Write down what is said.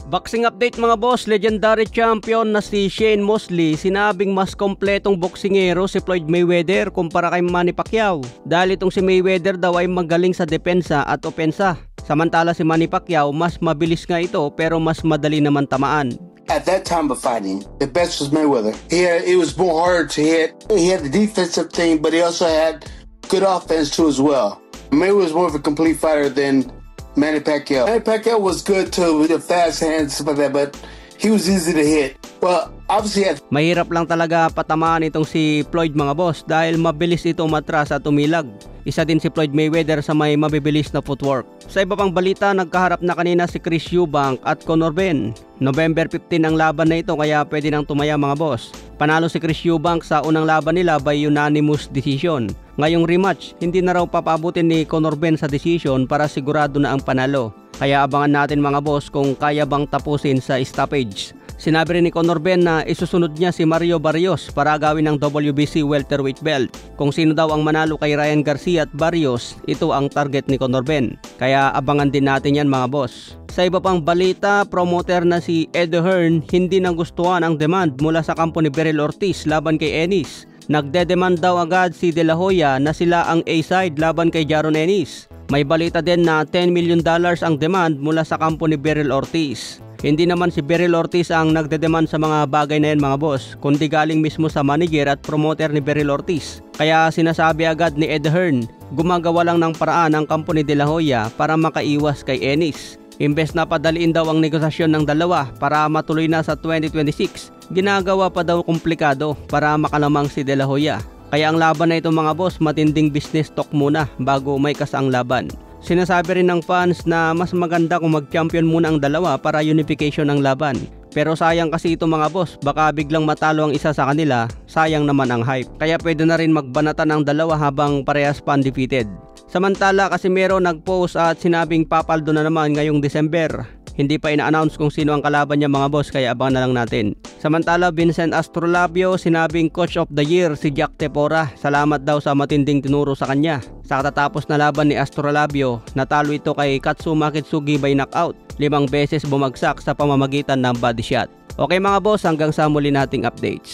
Boxing update mga boss, legendary champion na si Shane Mosley sinabing mas kompletong boksingero si Floyd Mayweather kumpara kay Manny Pacquiao. Dahil itong si Mayweather daw ay magaling sa depensa at opensa. Samantala si Manny Pacquiao mas mabilis nga ito pero mas madali naman tamaan. At that time of fighting, the best was Mayweather. It was more harder to hit. He had the defensive thing, but he also had good offense too as well. Mayweather was more of a complete fighter than Manny Pacquiao. Manny Pacquiao was good too with the fast hands and stuff like that, but he was easy to hit. Well, obviously, mahirap lang talaga patamaan itong si Floyd mga boss dahil mabilis ito umatras at umilag. Isa din si Floyd Mayweather sa may mabibilis na footwork. Sa iba pang balita, nagkaharap na kanina si Chris Eubank at Conor Benn. November 15 ang laban na ito kaya pwede nang tumaya mga boss. Panalo si Chris Eubank sa unang laban nila by unanimous decision. Ngayong rematch, hindi na raw papabutin ni Conor Benn sa decision para sigurado na ang panalo. Kaya abangan natin mga boss kung kaya bang tapusin sa stoppage. Sinabi rin ni Conor Benn na isusunod niya si Mario Barrios para gawin ng WBC welterweight belt. Kung sino daw ang manalo kay Ryan Garcia at Barrios, ito ang target ni Conor Benn. Kaya abangan din natin yan mga boss. Sa iba pang balita, promoter na si Eddie Hearn hindi nagustuhan ang demand mula sa kampo ni Beryl Ortiz laban kay Ennis. Nagdedemand daw agad si De La Hoya na sila ang A-side laban kay Jaron Ennis. May balita din na $10 million ang demand mula sa kampo ni Beryl Ortiz. Hindi naman si Beryl Ortiz ang nagdedemand sa mga bagay na yan mga boss, kundi galing mismo sa manager at promoter ni Beryl Ortiz. Kaya sinasabi agad ni Ed Hearn, gumagawa lang ng paraan ang kampo ni De La Hoya para makaiwas kay Ennis. Imbes na padaliin daw ang negosasyon ng dalawa para matuloy na sa 2026, ginagawa pa daw komplikado para makalamang si De La Hoya. Kaya ang laban na ito mga boss, matinding business talk muna bago may kasaang laban. Sinasabi rin ng fans na mas maganda kung mag-champion muna ang dalawa para unification ng laban. Pero sayang kasi ito mga boss, baka biglang matalo ang isa sa kanila, sayang naman ang hype. Kaya pwede na rin magbanatan ang dalawa habang parehas pa undefeated. Samantala Casimero nag-post at sinabing papaldo na naman ngayong December. Hindi pa ina-announce kung sino ang kalaban niya mga boss kaya abangan na lang natin. Samantala Vincent Astrolabio sinabing coach of the year si Jack Tepora. Salamat daw sa matinding tinuro sa kanya. Sa katatapos na laban ni Astrolabio, natalo ito kay Katsuma Kitsugi by knockout. 5 beses bumagsak sa pamamagitan ng body shot. Okay mga boss, hanggang sa muli nating updates.